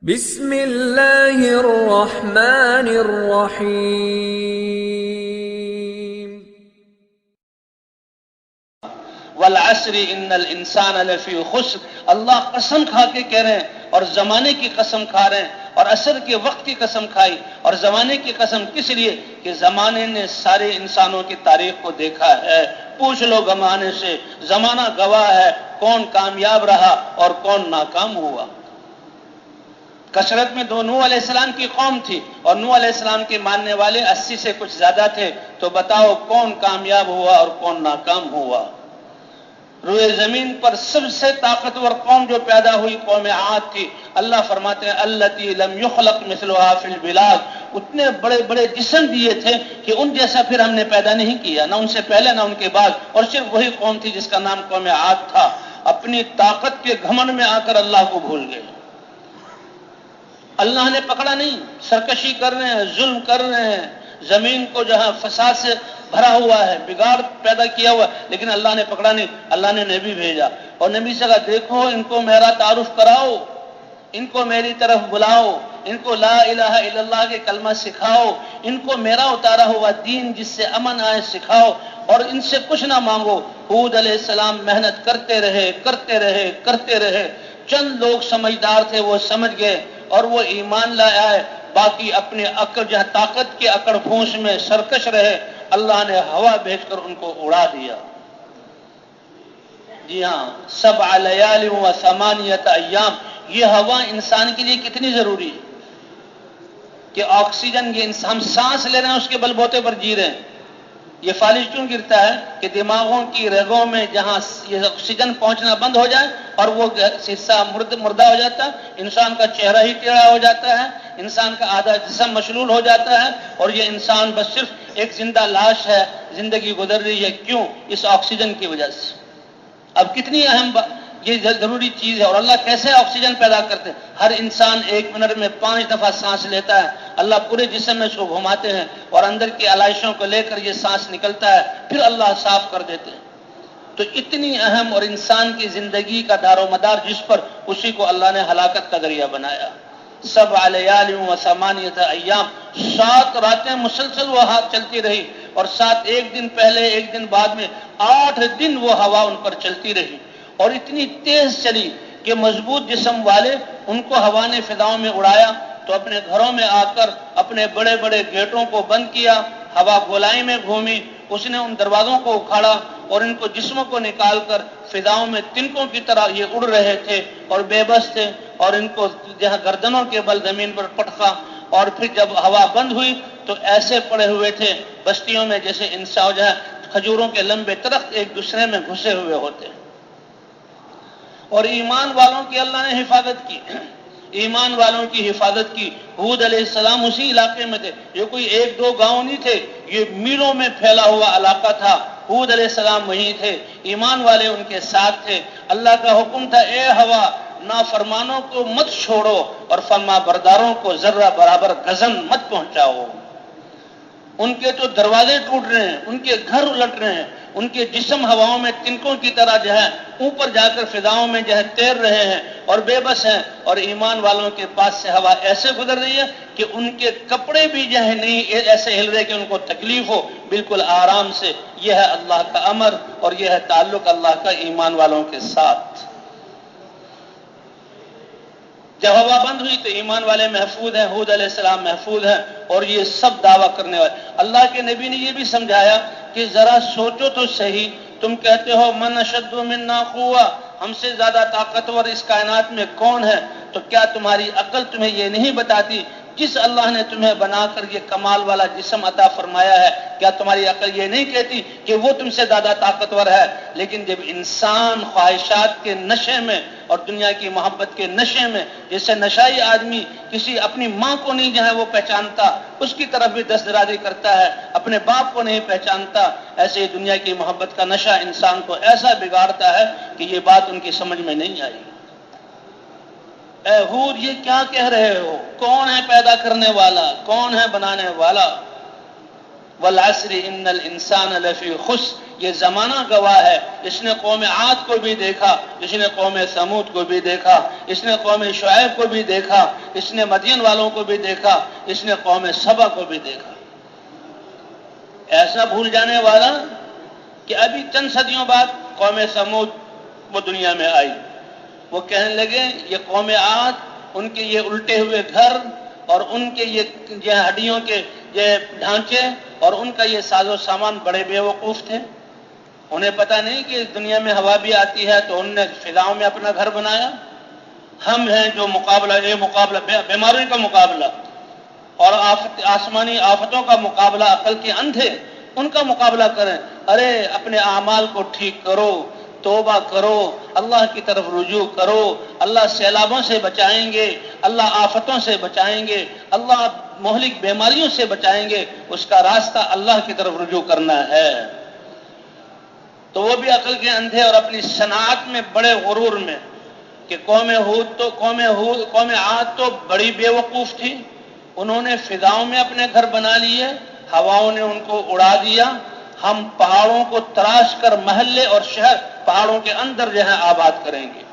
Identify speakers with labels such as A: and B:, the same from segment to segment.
A: بسم اللہ الرحمن الرحیم
B: والعصر ان الانسان لفی خسر. اللہ قسم کھا کے کہہ رہے ہیں اور زمانے کی قسم کھا رہے ہیں اور عصر کے وقت کی قسم کھائی اور زمانے کی قسم کس لیے کہ زمانے نے سارے انسانوں کی تاریخ کو دیکھا ہے. پوچھ لو زمانے سے، زمانہ گواہ ہے کون کامیاب رہا اور کون ناکام ہوا. کثرت میں نوح علیہ السلام کی قوم تھی اور نوح علیہ السلام کے ماننے والے 80 سے کچھ زیادہ تھے. تو بتاؤ کون کامیاب ہوا اور کون ناکام ہوا. روئے زمین پر سب سے طاقتور قوم جو پیدا ہوئی قوم عاد تھی. اللہ فرماتے ہیں التی لم یخلق مثلها فی البلاد. اتنے بڑے بڑے جسم دیے تھے کہ ان جیسا پھر ہم نے پیدا نہیں کیا، نہ ان سے پہلے نہ ان کے بعد. اور صرف وہی قوم تھی جس کا نام قوم عاد تھا. اپنی طاقت کے گھمنڈ میں آ کر اللہ کو بھول گئے. اللہ نے پکڑا نہیں، سرکشی کر رہے ہیں، ظلم کر رہے ہیں، زمین کو جہاں فساد سے بھرا ہوا ہے، بگاڑ پیدا کیا ہوا، لیکن اللہ نے پکڑا نہیں. اللہ نے نبی بھیجا اور نبی سے کہا دیکھو ان کو میرا تعارف کراؤ، ان کو میری طرف بلاؤ، ان کو لا الہ الا اللہ کے کلمہ سکھاؤ، ان کو میرا اتارا ہوا دین جس سے امن آئے سکھاؤ اور ان سے کچھ نہ مانگو. ہود علیہ السلام محنت کرتے رہے. چند لوگ سمجھدار تھے، وہ سمجھ گئے اور وہ ایمان لائے آئے. باقی اپنے عقل جہاں طاقت کے اکڑ پھونس میں سرکش رہے. اللہ نے ہوا بھیج کر ان کو اڑا دیا. جی ہاں، 7 لیال و 8 ایام. یہ ہوا انسان کے لیے کتنی ضروری ہے کہ آکسیجن یہ ہم سانس لے رہے ہیں اس کے بل بوتے پر جی رہے ہیں. یہ فالج کیوں گرتا ہے کہ دماغوں کی رگوں میں جہاں یہ آکسیجن پہنچنا بند ہو جائے اور وہ حصہ مردہ ہو جاتا ہے. انسان کا چہرہ ہی ٹیڑھا ہو جاتا ہے، انسان کا آدھا جسم مشلول ہو جاتا ہے اور یہ انسان بس صرف ایک زندہ لاش ہے. زندگی گزر رہی ہے کیوں؟ اس آکسیجن کی وجہ سے. اب کتنی اہم یہ ضروری چیز ہے. اور اللہ کیسے آکسیجن پیدا کرتے ہیں؟ ہر انسان 1 منٹ میں 5 دفعہ سانس لیتا ہے. اللہ پورے جسم میں اس کو گھماتے ہیں اور اندر کی علائشوں کو لے کر یہ سانس نکلتا ہے، پھر اللہ صاف کر دیتے ہیں. تو اتنی اہم اور انسان کی زندگی کا دار و مدار جس پر، اسی کو اللہ نے ہلاکت کا ذریعہ بنایا. 7 لیال و 8 ایام. 7 راتیں مسلسل وہ ہوا چلتی رہی اور 7 ایک دن پہلے ایک دن بعد میں 8 دن وہ ہوا ان پر چلتی رہی اور اتنی تیز چلی کہ مضبوط جسم والے ان کو ہوا نے فضاؤں میں اڑایا تو اپنے گھروں میں آ کر اپنے بڑے بڑے گیٹوں کو بند کیا. ہوا گولائی میں گھومی، اس نے ان دروازوں کو اکھاڑا اور ان کو جسموں کو نکال کر فضاؤں میں تنکوں کی طرح یہ اڑ رہے تھے اور بے بس تھے اور ان کو جہاں گردنوں کے بل زمین پر پٹکا. اور پھر جب ہوا بند ہوئی تو ایسے پڑے ہوئے تھے بستیوں میں جیسے انسان جو ہے کھجوروں کے لمبے درخت ایک دوسرے میں گھسے ہوئے ہوتے. اور ایمان والوں کی اللہ نے حفاظت کی، ایمان والوں کی حفاظت کی. ہود علیہ السلام اسی علاقے میں تھے. یہ کوئی 1-2 گاؤں نہیں تھے، یہ میلوں میں پھیلا ہوا علاقہ تھا. ہود علیہ السلام وہیں تھے، ایمان والے ان کے ساتھ تھے. اللہ کا حکم تھا اے ہوا نافرمانوں کو مت چھوڑو اور فرما برداروں کو ذرہ برابر گزن مت پہنچاؤ. ان کے تو دروازے ٹوٹ رہے ہیں، ان کے گھر الٹ رہے ہیں، ان کے جسم ہواؤں میں تنکوں کی طرح جو ہے اوپر جا کر فضاؤں میں جو ہے تیر رہے ہیں اور بے بس ہیں. اور ایمان والوں کے پاس سے ہوا ایسے گزر رہی ہے کہ ان کے کپڑے بھی جو ہے نہیں ایسے ہل رہے کہ ان کو تکلیف ہو، بالکل آرام سے. یہ ہے اللہ کا امر اور یہ ہے تعلق اللہ کا ایمان والوں کے ساتھ. جب ہوا بند ہوئی تو ایمان والے محفوظ ہیں، ہود علیہ السلام محفوظ ہیں اور یہ سب دعویٰ کرنے والے. اللہ کے نبی نے یہ بھی سمجھایا کہ ذرا سوچو تو صحیح، تم کہتے ہو من اشد منا قوہ، ہم سے زیادہ طاقتور اس کائنات میں کون ہے؟ تو کیا تمہاری عقل تمہیں یہ نہیں بتاتی جس اللہ نے تمہیں بنا کر یہ کمال والا جسم عطا فرمایا ہے، کیا تمہاری عقل یہ نہیں کہتی کہ وہ تم سے زیادہ طاقتور ہے؟ لیکن جب انسان خواہشات کے نشے میں اور دنیا کی محبت کے نشے میں، جیسے نشائی آدمی کسی اپنی ماں کو نہیں جو ہے وہ پہچانتا، اس کی طرف بھی دست درازی کرتا ہے، اپنے باپ کو نہیں پہچانتا، ایسے ہی دنیا کی محبت کا نشہ انسان کو ایسا بگاڑتا ہے کہ یہ بات ان کی سمجھ میں نہیں آئی. اے ہود یہ کیا کہہ رہے ہو؟ کون ہے پیدا کرنے والا؟ کون ہے بنانے والا؟ والعصر ان الانسان لفی خسر. یہ زمانہ گواہ ہے، اس نے قوم عاد کو بھی دیکھا، اس نے قوم سمود کو بھی دیکھا، اس نے قوم شعیب کو بھی دیکھا، اس نے مدین والوں کو بھی دیکھا، اس نے قوم سبا کو بھی دیکھا۔ ایسا بھول جانے والا کہ ابھی چند صدیوں بعد قوم سمود وہ دنیا میں آئی، وہ کہنے لگے یہ قوم عاد، ان کے یہ الٹے ہوئے گھر اور ان کے یہ ہڈیوں کے یہ ڈھانچے اور ان کا یہ ساز و سامان بڑے بیوقوف تھے، انہیں پتہ نہیں کہ اس دنیا میں ہوا بھی آتی ہے تو انہوں نے فضاؤں میں اپنا گھر بنایا۔ ہم ہیں جو مقابلہ بیماری کا مقابلہ اور آسمانی آفتوں کا مقابلہ عقل کے اندھے ان کا مقابلہ کریں۔ ارے اپنے اعمال کو ٹھیک کرو، توبہ کرو، اللہ کی طرف رجوع کرو، اللہ سیلابوں سے بچائیں گے، اللہ آفتوں سے بچائیں گے، اللہ مہلک بیماریوں سے بچائیں گے، اس کا راستہ اللہ کی طرف رجوع کرنا ہے۔ تو وہ بھی عقل کے اندھے اور اپنی صنعت میں بڑے غرور میں کہ قوم عاد تو بڑی بیوقوف تھی، انہوں نے فضاؤں میں اپنے گھر بنا لیے، ہواؤں نے ان کو اڑا دیا، ہم پہاڑوں کو تراش کر محلے اور شہر پہاڑوں کے اندر جو ہے آباد کریں گے،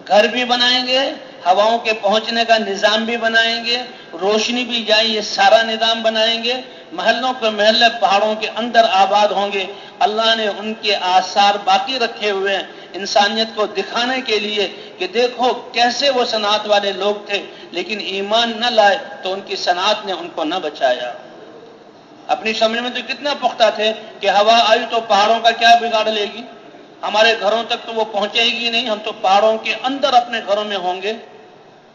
B: گھر بھی بنائیں گے، ہواؤں کے پہنچنے کا نظام بھی بنائیں گے، روشنی بھی جائے یہ سارا نظام بنائیں گے، محلوں کے محلے پہاڑوں کے اندر آباد ہوں گے۔ اللہ نے ان کے آثار باقی رکھے ہوئے ہیں انسانیت کو دکھانے کے لیے کہ دیکھو کیسے وہ صنعت والے لوگ تھے، لیکن ایمان نہ لائے تو ان کی صنعت نے ان کو نہ بچایا۔ اپنی سمجھ میں تو کتنا پختہ تھے کہ ہوا آئی تو پہاڑوں کا کیا بگاڑ لے گی، ہمارے گھروں تک تو وہ پہنچے گی نہیں، ہم تو پہاڑوں کے اندر اپنے گھروں میں ہوں گے۔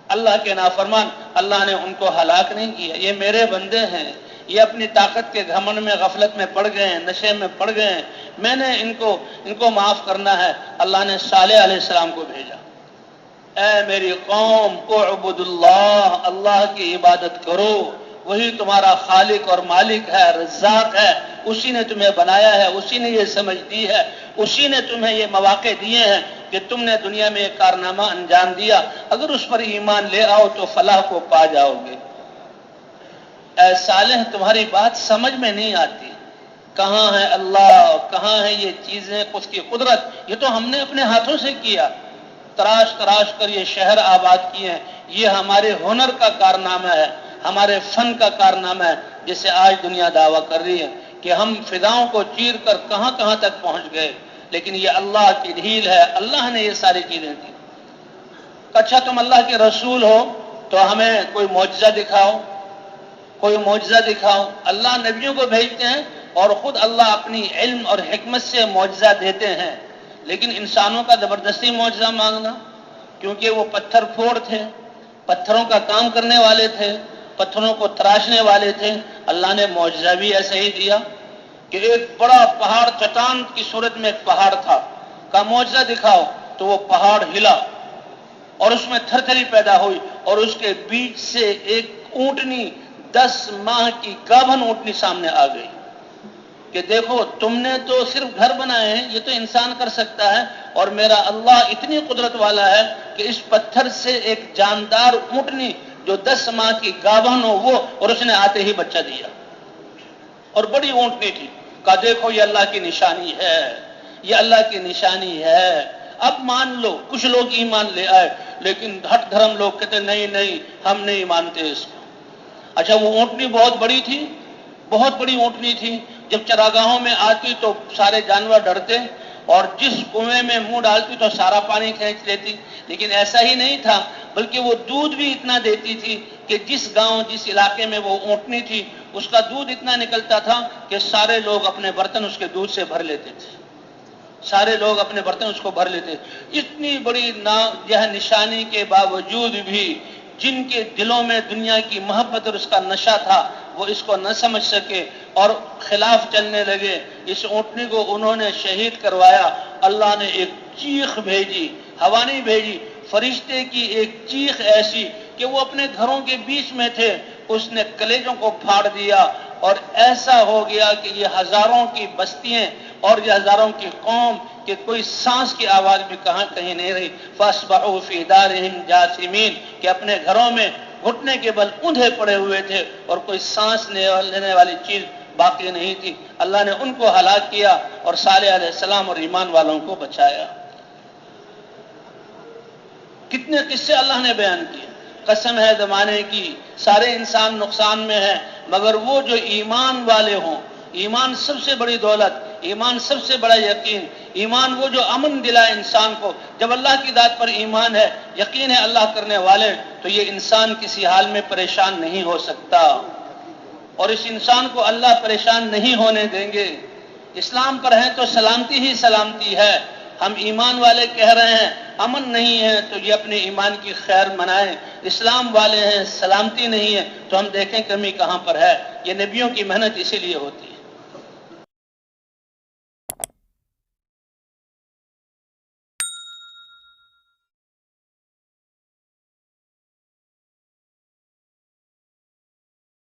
B: اللہ کے نافرمان، اللہ نے ان کو ہلاک نہیں کیا، یہ میرے بندے ہیں، یہ اپنی طاقت کے گھمنڈ میں غفلت میں پڑ گئے ہیں، نشے میں پڑ گئے ہیں، میں نے ان کو معاف کرنا ہے۔ اللہ نے صالح علیہ السلام کو بھیجا، اے میری قوم اعبد اللہ، اللہ کی عبادت کرو، وہی تمہارا خالق اور مالک ہے، رزاق ہے، اسی نے تمہیں بنایا ہے، اسی نے یہ سمجھ دی ہے، اسی نے تمہیں یہ مواقع دیے ہیں کہ تم نے دنیا میں ایک کارنامہ انجام دیا، اگر اس پر ایمان لے آؤ تو فلاح کو پا جاؤ گے۔ اے صالح تمہاری بات سمجھ میں نہیں آتی، کہاں ہے اللہ، کہاں ہے یہ چیزیں، اس کی قدرت، یہ تو ہم نے اپنے ہاتھوں سے کیا، تراش تراش کر یہ شہر آباد کیے ہیں، یہ ہمارے ہنر کا کارنامہ ہے، ہمارے فن کا کارنامہ ہے، جس سے آج دنیا دعویٰ کر رہی ہے کہ ہم فضاؤں کو چیر کر کہاں کہاں تک پہنچ گئے، لیکن یہ اللہ کی ڈھیل ہے، اللہ نے یہ ساری چیزیں دی۔ اچھا تم اللہ کے رسول ہو تو ہمیں کوئی معجزہ دکھاؤ، کوئی معجزہ دکھاؤ۔ اللہ نبیوں کو بھیجتے ہیں اور خود اللہ اپنی علم اور حکمت سے معجزہ دیتے ہیں، لیکن انسانوں کا زبردستی معجزہ مانگنا، کیونکہ وہ پتھر پھوڑ تھے، پتھروں کا کام کرنے والے تھے، پتھروں کو تراشنے والے تھے، اللہ نے معجزہ بھی ایسے ہی دیا کہ ایک بڑا پہاڑ، چٹان کی صورت میں ایک پہاڑ تھا، کا معجزہ دکھاؤ، تو وہ پہاڑ ہلا اور اس میں تھر تھری پیدا ہوئی اور اس کے بیچ سے ایک اونٹنی، 10 ماہ کی گابھن اونٹنی سامنے آ گئی کہ دیکھو تم نے تو صرف گھر بنائے ہیں، یہ تو انسان کر سکتا ہے، اور میرا اللہ اتنی قدرت والا ہے کہ اس پتھر سے ایک جاندار اونٹنی جو 10 ماہ کی گابھن ہو وہ، اور اس نے آتے ہی بچہ دیا، اور بڑی اونٹنی تھی، کہا دیکھو یہ اللہ کی نشانی ہے، یہ اللہ کی نشانی ہے۔ اب مان لو، کچھ لوگ ایمان لے آئے، لیکن ہٹ دھرم لوگ کہتے نہیں ہم نہیں مانتے اس کو۔ اچھا وہ اونٹنی بہت بڑی تھی، بہت بڑی اونٹنی تھی، جب چراگاہوں میں آتی تو سارے جانور ڈرتے اور جس کنویں میں منہ ڈالتی تو سارا پانی کھینچ لیتی، لیکن ایسا ہی نہیں تھا، بلکہ وہ دودھ بھی اتنا دیتی تھی کہ جس گاؤں جس علاقے میں وہ اونٹنی تھی اس کا دودھ اتنا نکلتا تھا کہ سارے لوگ اپنے برتن اس کے دودھ سے بھر لیتے تھے، سارے لوگ اپنے برتن اس کو بھر لیتے۔ اتنی بڑی نشانی کے باوجود بھی جن کے دلوں میں دنیا کی محبت اور اس کا نشہ تھا وہ اس کو نہ سمجھ سکے اور خلاف چلنے لگے۔ اس اونٹنی کو انہوں نے شہید کروایا، اللہ نے ایک چیخ بھیجی، ہوا نہیں بھیجی، فرشتے کی ایک چیخ ایسی کہ وہ اپنے گھروں کے بیچ میں تھے، اس نے کلیجوں کو پھاڑ دیا اور ایسا ہو گیا کہ یہ ہزاروں کی بستیاں اور یہ ہزاروں کی قوم کہ کوئی سانس کی آواز بھی کہیں نہیں رہی۔ فَأَصْبَحُوا فِي دَارِهِمْ جَاثِمِينَ کہ اپنے گھروں میں گھٹنے کے بل اوندھے پڑے ہوئے تھے اور کوئی سانس لینے والی چیز باقی نہیں تھی، اللہ نے ان کو ہلاک کیا اور صالح علیہ السلام اور ایمان والوں کو بچایا۔ کتنے قصے اللہ نے بیان کیے۔ قسم ہے زمانے کی، سارے انسان نقصان میں ہیں، مگر وہ جو ایمان والے ہوں، ایمان سب سے بڑی دولت، ایمان سب سے بڑا یقین، ایمان وہ جو امن دلائے انسان کو۔ جب اللہ کی ذات پر ایمان ہے، یقین ہے اللہ کرنے والے، تو یہ انسان کسی حال میں پریشان نہیں ہو سکتا، اور اس انسان کو اللہ پریشان نہیں ہونے دیں گے۔ اسلام پر ہیں تو سلامتی ہی سلامتی ہے۔ ہم ایمان والے کہہ رہے ہیں، امن نہیں ہے تو یہ اپنے ایمان کی خیر منائیں۔ اسلام والے ہیں، سلامتی نہیں ہے تو ہم دیکھیں کمی کہاں پر ہے۔ یہ نبیوں کی محنت اسی لیے ہوتی ہے۔